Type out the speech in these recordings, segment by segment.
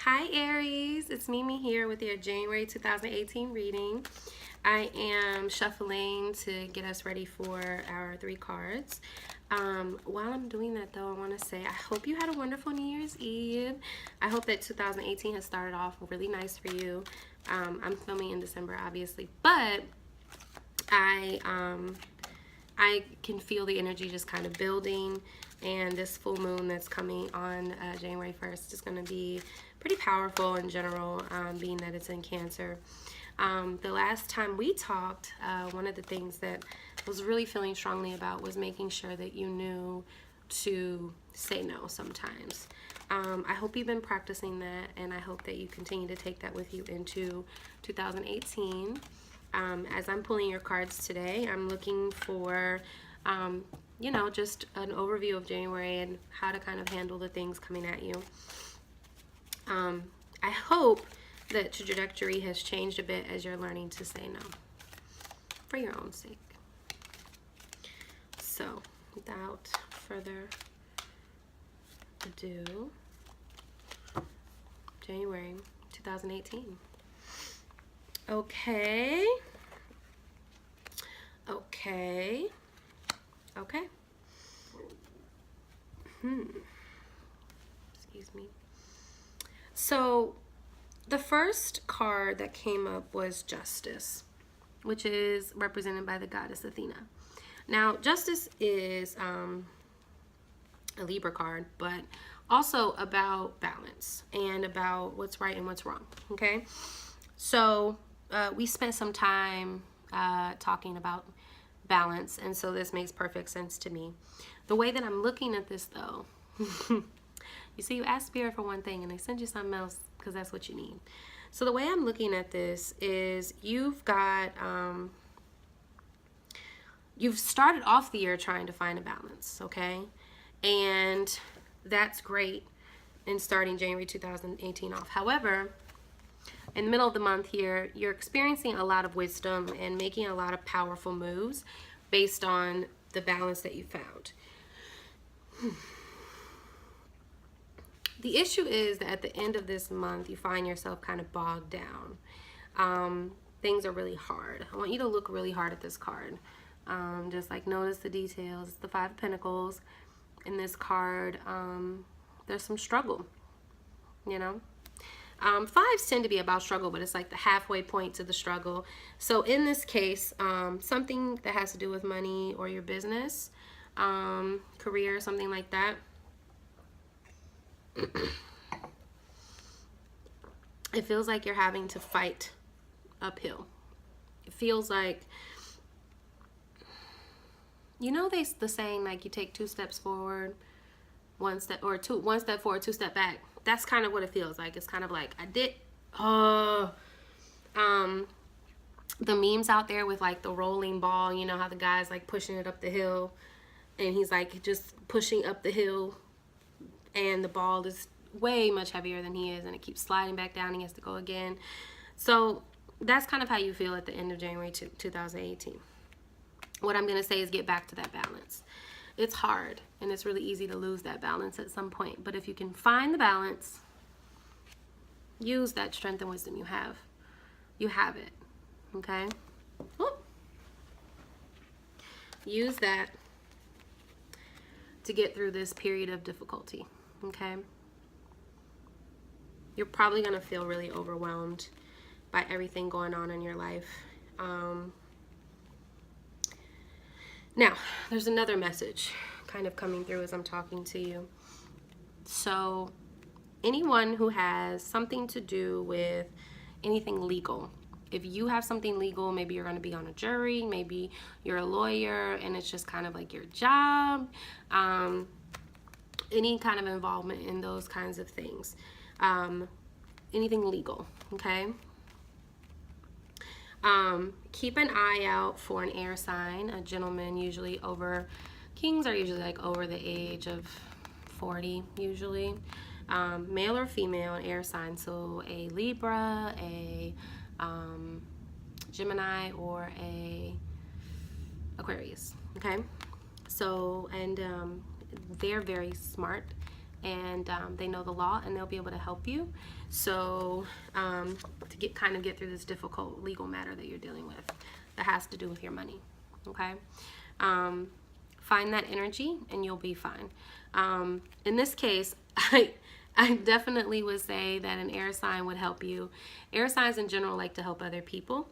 Hi Aries, it's Mimi here with your January 2018 reading. I am shuffling to get us ready for our 3 cards. While I'm doing that though, I want to say I hope you had a wonderful New Year's Eve. I hope that 2018 has started off really nice for you. I'm filming in December obviously, but I can feel the energy just kind of building, and this full moon that's coming on January 1st is going to be pretty powerful in general, being that it's in Cancer. The last time we talked, one of the things that I was really feeling strongly about was making sure that you knew to say no sometimes. I hope you've been practicing that, and I hope that you continue to take that with you into 2018. As I'm pulling your cards today, I'm looking for, just an overview of January and how to kind of handle the things coming at you. I hope that trajectory has changed a bit as you're learning to say no for your own sake. So, without further ado, January 2018. Okay. Excuse me. So, the first card that came up was Justice, which is represented by the goddess Athena. Now, Justice is a Libra card, but also about balance and about what's right and what's wrong, okay? So, we spent some time talking about balance, and so this makes perfect sense to me. The way that I'm looking at this, though, you see, you ask Spirit for one thing, and they send you something else because that's what you need. So the way I'm looking at this is you've got, you've started off the year trying to find a balance, okay? And that's great in starting January 2018 off. However, in the middle of the month here, you're experiencing a lot of wisdom and making a lot of powerful moves based on the balance that you found. The issue is that at the end of this month, you find yourself kind of bogged down. Things are really hard. I want you to look really hard at this card. Just like notice the details. It's the 5 of Pentacles. In this card, there's some struggle, you know. 5s tend to be about struggle, but it's like the halfway point to the struggle. So in this case, something that has to do with money or your business, career, something like that. It feels like you're having to fight uphill. It feels like, you know, the saying, like, you take 2 steps forward, 1 step, or 1 step forward, 2 step back. That's kind of what it feels like. It's kind of like, the memes out there with like the rolling ball, you know how the guy's like pushing it up the hill, and he's like just pushing up the hill, and the ball is way much heavier than he is, and it keeps sliding back down, and he has to go again. So that's kind of how you feel at the end of January 2018. What I'm going to say is get back to that balance. It's hard, and it's really easy to lose that balance at some point. But if you can find the balance, use that strength and wisdom you have. You have it, okay? Whoop. Use that to get through this period of difficulty, okay? You're probably going to feel really overwhelmed by everything going on in your life. Now, there's another message kind of coming through as I'm talking to you. So, anyone who has something to do with anything legal, if you have something legal, maybe you're going to be on a jury, maybe you're a lawyer, and it's just kind of like your job, any kind of involvement in those kinds of things, anything legal, okay? Keep an eye out for an air sign, a gentleman, usually kings are usually like over the age of 40 usually, male or female, an air sign, so a Libra, a Gemini, or a Aquarius, okay? So, and they're very smart, and they know the law, and they'll be able to help you. So to kind of get through this difficult legal matter that you're dealing with that has to do with your money. Okay. Find that energy and you'll be fine. In this case, I definitely would say that an air sign would help you. Air signs in general like to help other people.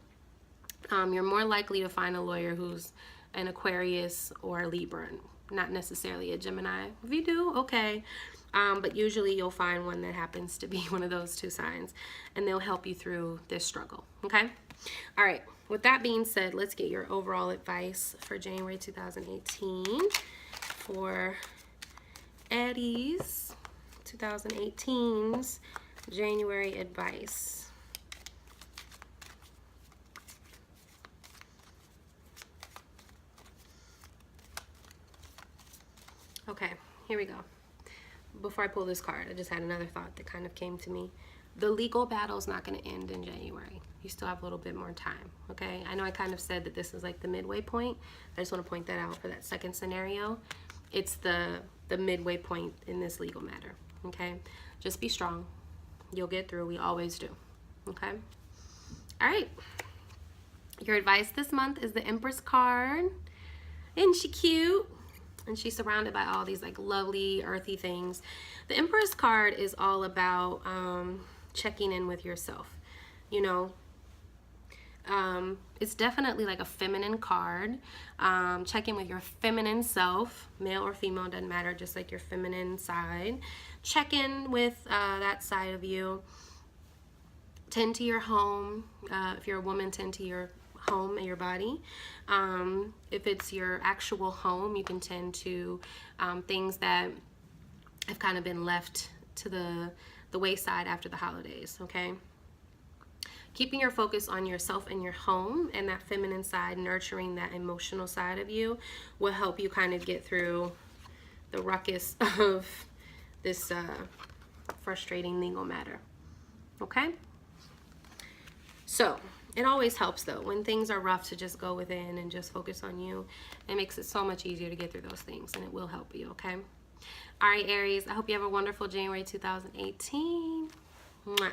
You're more likely to find a lawyer who's an Aquarius or a Libra, not necessarily a Gemini. If you do, okay. But usually you'll find one that happens to be one of those two signs, and they'll help you through this struggle, okay? All right, with that being said, let's get your overall advice for January 2018 for Aries. 2018's January advice. Okay, here we go. Before I pull this card, I just had another thought that kind of came to me. The legal battle's not going to end in January. You still have a little bit more time, okay? I know I kind of said that this is like the midway point. I just want to point that out for that second scenario. It's the midway point in this legal matter, okay? Just be strong. You'll get through. We always do, okay? All right. Your advice this month is the Empress card. Isn't she cute? And she's surrounded by all these like lovely earthy things. The Empress card is all about checking in with yourself. You know, it's definitely like a feminine card. Check in with your feminine self, male or female, doesn't matter, just like your feminine side. Check in with that side of you. Tend to your home. If you're a woman, tend to your home and your body. If it's your actual home, you can tend to things that have kind of been left to the wayside after the holidays, okay? Keeping your focus on yourself and your home and that feminine side, nurturing that emotional side of you, will help you kind of get through the ruckus of this frustrating legal matter, okay? So it always helps though when things are rough to just go within and just focus on you. It makes it so much easier to get through those things, and it will help you, okay? All right, Aries, I hope you have a wonderful January 2018. Mwah.